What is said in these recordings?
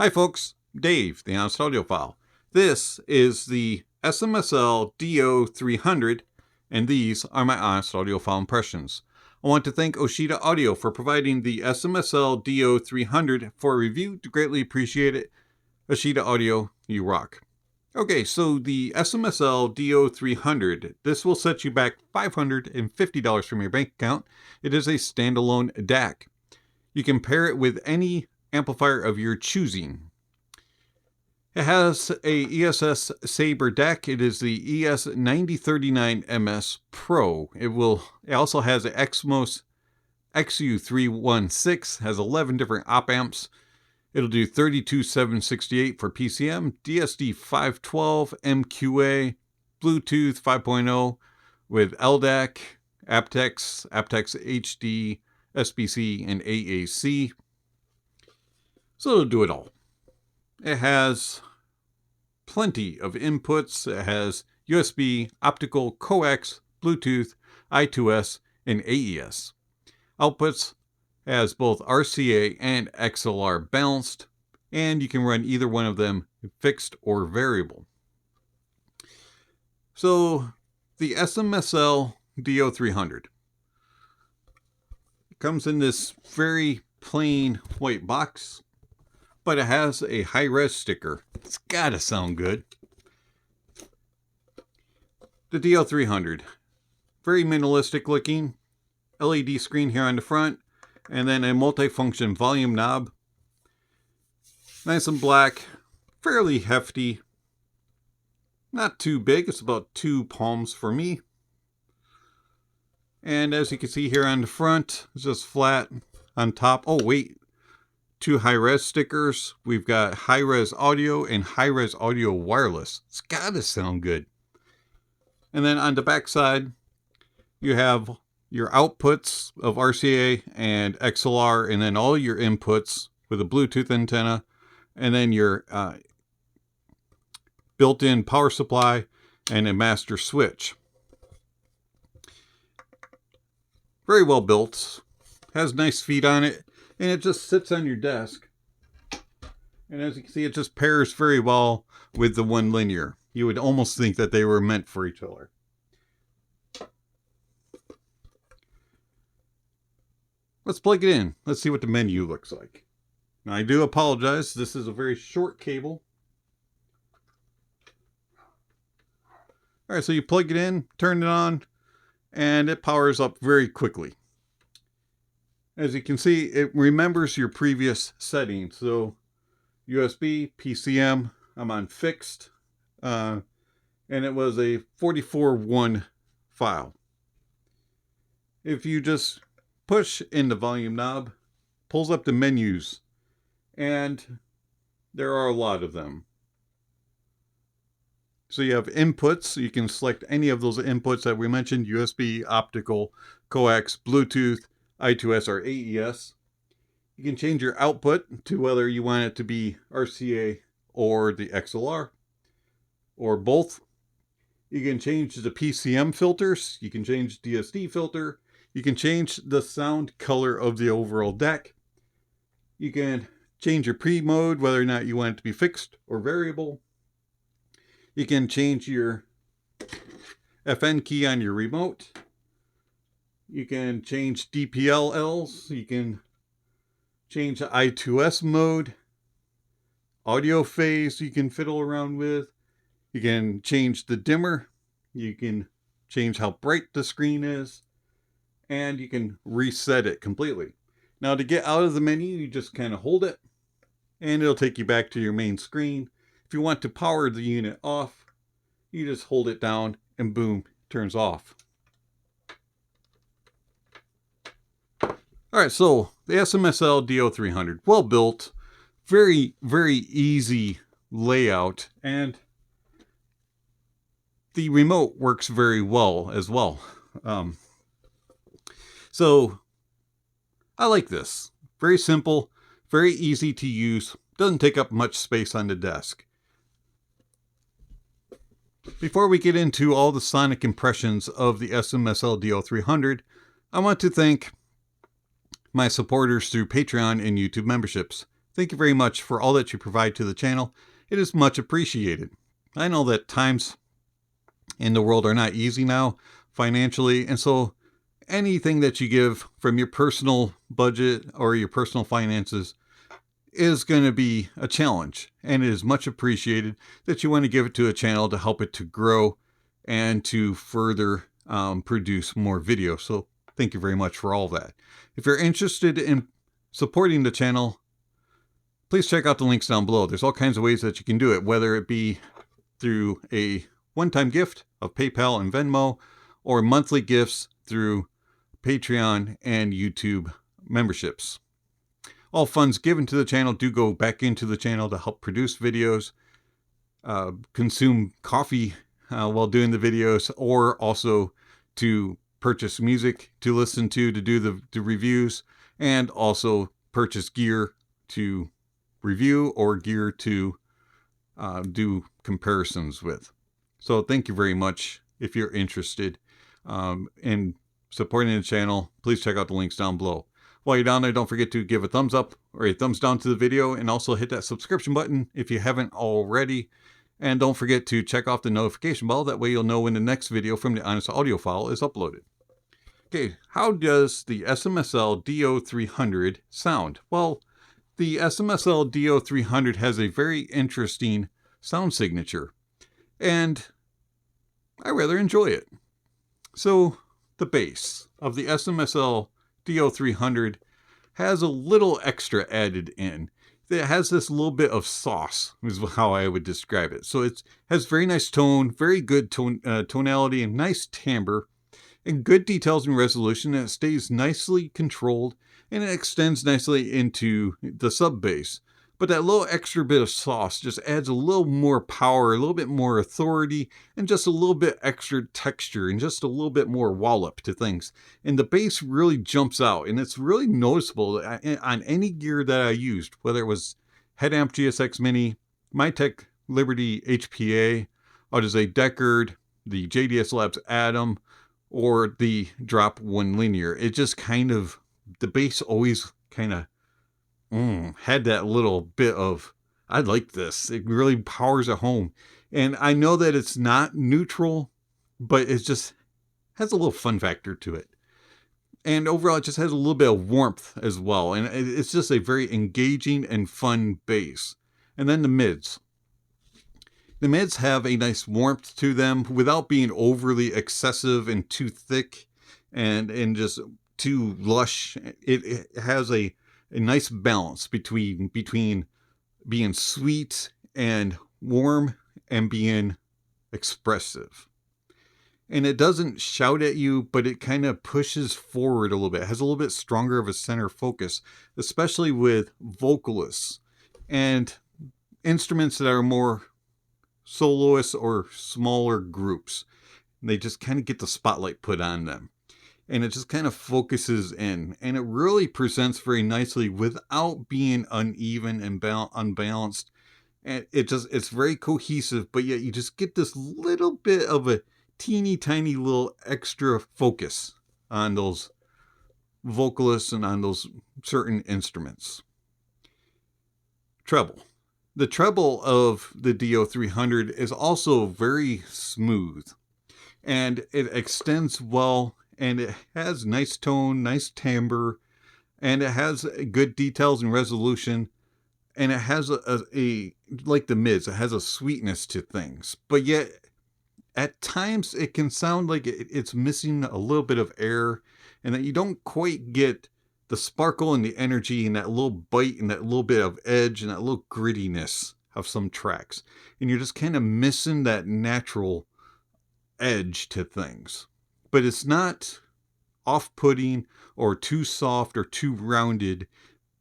Hi folks, Dave, the Honest Audiophile. This is the SMSL DO300, and these are my Honest Audiophile impressions. I want to thank Aoshida Audio for providing the SMSL DO300 for a review. Greatly appreciate it. Aoshida Audio, you rock. Okay, so the SMSL DO300, this will set you back $550 from your bank account. It is a standalone DAC. You can pair it with any amplifier of your choosing. It has a ESS Sabre DAC. It is the ES9039MS Pro. It also has an Exmos XU316, has 11 different op amps. It'll do 32.768 for PCM, DSD 512, MQA, Bluetooth 5.0 with LDAC, aptX HD, SBC, and AAC. So it'll do it all. It has plenty of inputs. It has USB, optical, coax, Bluetooth, I2S, and AES. Outputs has both RCA and XLR balanced, and you can run either one of them fixed or variable. So the SMSL DO300 comes in this very plain white box, but it has a high-res sticker. It's gotta sound good. The DO300, very minimalistic looking, LED screen here on the front, and then a multi-function volume knob. Nice and black, fairly hefty. Not too big, it's about 2 palms for me. And as you can see here on the front, it's just flat on top. Oh wait, 2 high-res stickers. We've got high-res audio and high-res audio wireless. It's gotta sound good. And then on the back side, you have your outputs of RCA and XLR, and then all your inputs with a Bluetooth antenna, and then your built-in power supply and a master switch. Very well built. Has nice feet on it. And it just sits on your desk. And as you can see, it just pairs very well with the one linear. You would almost think that they were meant for each other. Let's plug it in. Let's see what the menu looks like. Now, I do apologize. This is a very short cable. All right, so you plug it in, turn it on, and it powers up very quickly. As you can see, it remembers your previous settings. So USB, PCM, I'm on fixed, and it was a 44.1 file. If you just push in the volume knob, pulls up the menus, and there are a lot of them. So you have inputs, so you can select any of those inputs that we mentioned: USB, optical, coax, Bluetooth, I2S, or AES. You can change your output to whether you want it to be RCA or the XLR, or both. You can change the PCM filters. You can change DSD filter. You can change the sound color of the overall deck. You can change your pre-mode, whether or not you want it to be fixed or variable. You can change your FN key on your remote. You can change DPLLs. You can change the I2S mode. Audio phase you can fiddle around with. You can change the dimmer. You can change how bright the screen is. And you can reset it completely. Now, to get out of the menu, you just kind of hold it, and it'll take you back to your main screen. If you want to power the unit off, you just hold it down, and boom, it turns off. All right, so the SMSL DO300, well built, very, very easy layout, and the remote works very well as well. So I like this. Very simple, very easy to use, doesn't take up much space on the desk. Before we get into all the sonic impressions of the SMSL DO300, I want to thank my supporters through Patreon and YouTube memberships. Thank you very much for all that you provide to the channel. It is much appreciated. I know that times in the world are not easy now financially, and so anything that you give from your personal budget or your personal finances is going to be a challenge, and it is much appreciated that you want to give it to a channel to help it to grow and to further produce more videos. So thank you very much for all that. If you're interested in supporting the channel, please check out the links down below. There's all kinds of ways that you can do it, whether it be through a one-time gift of PayPal and Venmo, or monthly gifts through Patreon and YouTube memberships. All funds given to the channel do go back into the channel to help produce videos, consume coffee while doing the videos, or also to purchase music to listen to do the reviews, and also purchase gear to review or gear to do comparisons with. So thank you very much. If you're interested in supporting the channel, please check out the links down below. While you're down there, don't forget to give a thumbs up or a thumbs down to the video, and also hit that subscription button if you haven't already. And don't forget to check off the notification bell. That way you'll know when the next video from the Honest Audiophile is uploaded. Okay, how does the SMSL DO300 sound? Well, the SMSL DO300 has a very interesting sound signature, and I rather enjoy it. So the bass of the SMSL DO300 has a little extra added in. It has this little bit of sauce, is how I would describe it. So it has very nice tone, very good tonality, and nice timbre, and good details and resolution, and it stays nicely controlled, and it extends nicely into the sub bass. But that little extra bit of sauce just adds a little more power, a little bit more authority, and just a little bit extra texture, and just a little bit more wallop to things. And the bass really jumps out, and it's really noticeable on any gear that I used, whether it was Headamp GSX Mini, Mytek Liberty HPA, Audiophile Deckard, the JDS Labs Atom, or the Drop 1 Linear. It just kind of, the bass always kind of had that little bit of, I like this. It really powers it home. And I know that it's not neutral, but it just has a little fun factor to it. And overall, it just has a little bit of warmth as well. And it's just a very engaging and fun bass. And then the mids. The mids have a nice warmth to them without being overly excessive and too thick and just too lush. It has a nice balance between being sweet and warm and being expressive. And it doesn't shout at you, but it kind of pushes forward a little bit. It has a little bit stronger of a center focus, especially with vocalists and instruments that are more soloists or smaller groups. They just kind of get the spotlight put on them. And it just kind of focuses in, and it really presents very nicely without being uneven and unbalanced. And it's very cohesive, but yet you just get this little bit of a teeny tiny little extra focus on those vocalists and on those certain instruments. Treble. The treble of the DO300 is also very smooth, and it extends well. And it has nice tone, nice timbre, and it has good details and resolution. And it has a like the mids, it has a sweetness to things. But yet, at times, it can sound like it's missing a little bit of air, and that you don't quite get the sparkle and the energy and that little bite and that little bit of edge and that little grittiness of some tracks. And you're just kind of missing that natural edge to things. But it's not off-putting or too soft or too rounded,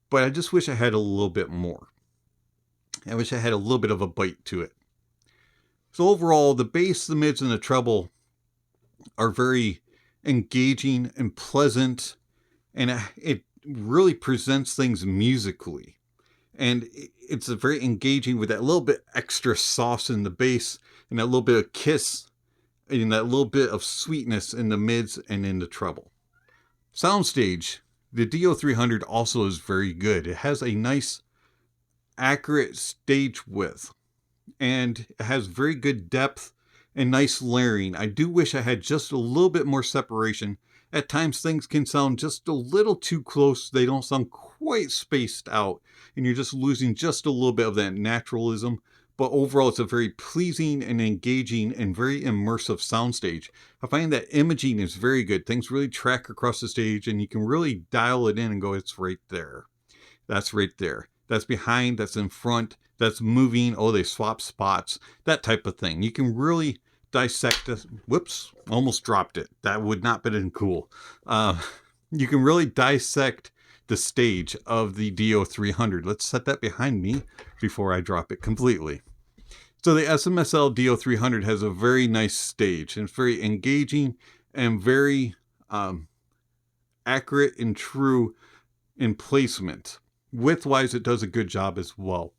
but I just wish I had a little bit more. I wish I had a little bit of a bite to it. So overall, the bass, the mids, and the treble are very engaging and pleasant, and it really presents things musically. And it's very engaging with that little bit extra sauce in the bass and that little bit of kiss and that little bit of sweetness in the mids and in the treble. Soundstage, the DO300 also is very good. It has a nice accurate stage width, and it has very good depth and nice layering. I do wish I had just a little bit more separation. At times things can sound just a little too close. They don't sound quite spaced out, and you're just losing just a little bit of that naturalism. But overall, it's a very pleasing and engaging and very immersive soundstage. I find that imaging is very good. Things really track across the stage, and you can really dial it in and go, it's right there. That's right there. That's behind, that's in front, that's moving. Oh, they swap spots, that type of thing. You can really dissect this. Whoops, almost dropped it. That would not have been cool. You can really dissect the stage of the DO300. Let's set that behind me before I drop it completely. So the SMSL DO300 has a very nice stage, and it's very engaging and very accurate and true in placement. Width-wise, it does a good job as well.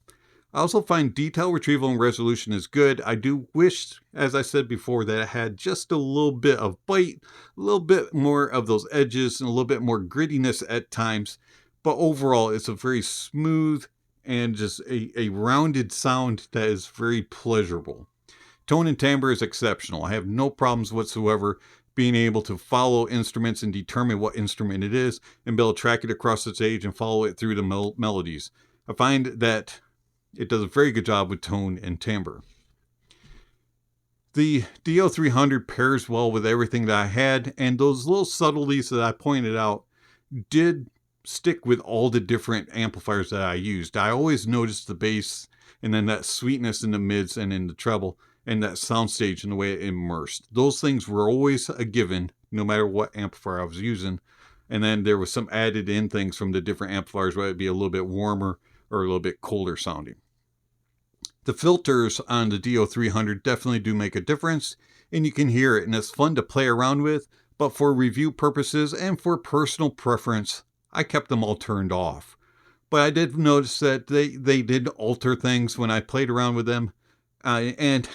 I also find detail retrieval and resolution is good. I do wish, as I said before, that it had just a little bit of bite, a little bit more of those edges, and a little bit more grittiness at times. But overall, it's a very smooth and just a rounded sound that is very pleasurable. Tone and timbre is exceptional. I have no problems whatsoever being able to follow instruments and determine what instrument it is and be able to track it across the stage and follow it through the melodies. I find that it does a very good job with tone and timbre. The DO300 pairs well with everything that I had, and those little subtleties that I pointed out did stick with all the different amplifiers that I used. I always noticed the bass and then that sweetness in the mids and in the treble and that soundstage and the way it immersed. Those things were always a given no matter what amplifier I was using. And then there was some added in things from the different amplifiers, whether it be a little bit warmer or a little bit colder sounding. The filters on the DO300 definitely do make a difference, and you can hear it, and it's fun to play around with, but for review purposes and for personal preference, I kept them all turned off. But I did notice that they did alter things when I played around with them, and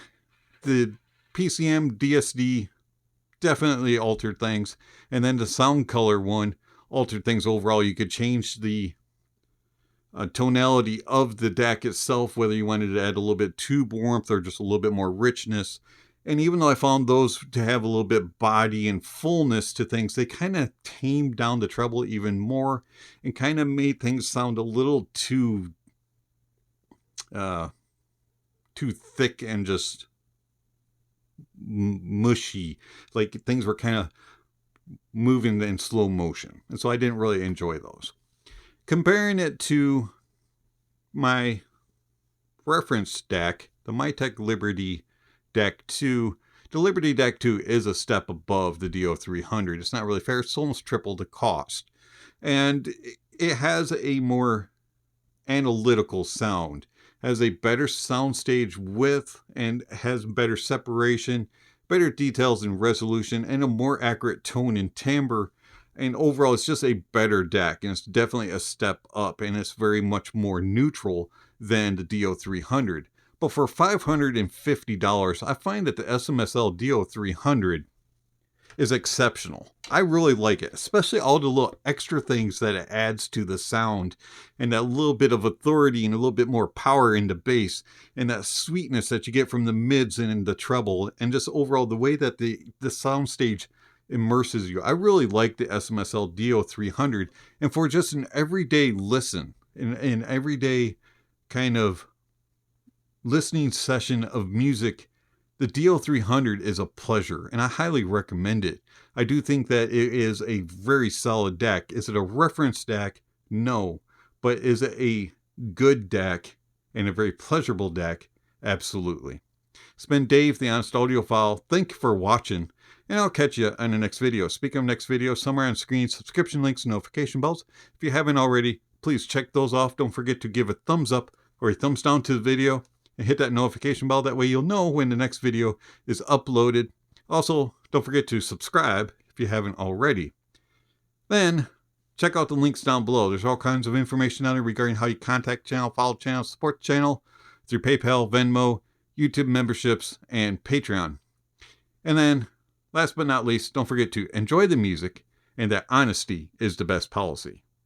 the PCM DSD definitely altered things, and then the sound color one altered things overall. You could change the tonality of the DAC itself, whether you wanted to add a little bit tube warmth or just a little bit more richness. And even though I found those to have a little bit body and fullness to things, they kind of tamed down the treble even more and kind of made things sound a little too thick and just mushy. Like things were kind of moving in slow motion. And so I didn't really enjoy those. Comparing it to my reference DAC, the Mytek Liberty DAC 2, the Liberty DAC 2 is a step above the DO300. It's not really fair. It's almost triple the cost. And it has a more analytical sound, has a better soundstage width, and has better separation, better details and resolution, and a more accurate tone and timbre. And overall, it's just a better DAC, and it's definitely a step up, and it's very much more neutral than the DO300. But for $550, I find that the SMSL DO300 is exceptional. I really like it, especially all the little extra things that it adds to the sound, and that little bit of authority and a little bit more power in the bass, and that sweetness that you get from the mids and in the treble, and just overall the way that the soundstage immerses you. I really like the SMSL DO300, and for just an everyday listen, an everyday kind of listening session of music, the DO300 is a pleasure, and I highly recommend it. I do think that it is a very solid DAC. Is it a reference DAC? No. But is it a good DAC and a very pleasurable DAC? Absolutely. It's been Dave, the Honest Audiophile. Thank you for watching, and I'll catch you on the next video. Speaking of next video, somewhere on screen, subscription links and notification bells. If you haven't already, please check those off. Don't forget to give a thumbs up or a thumbs down to the video, and hit that notification bell. That way you'll know when the next video is uploaded. Also, don't forget to subscribe if you haven't already. Then, check out the links down below. There's all kinds of information on there regarding how you contact the channel, follow the channel, support the channel through PayPal, Venmo, YouTube memberships, and Patreon. And then, last but not least, don't forget to enjoy the music, and that honesty is the best policy.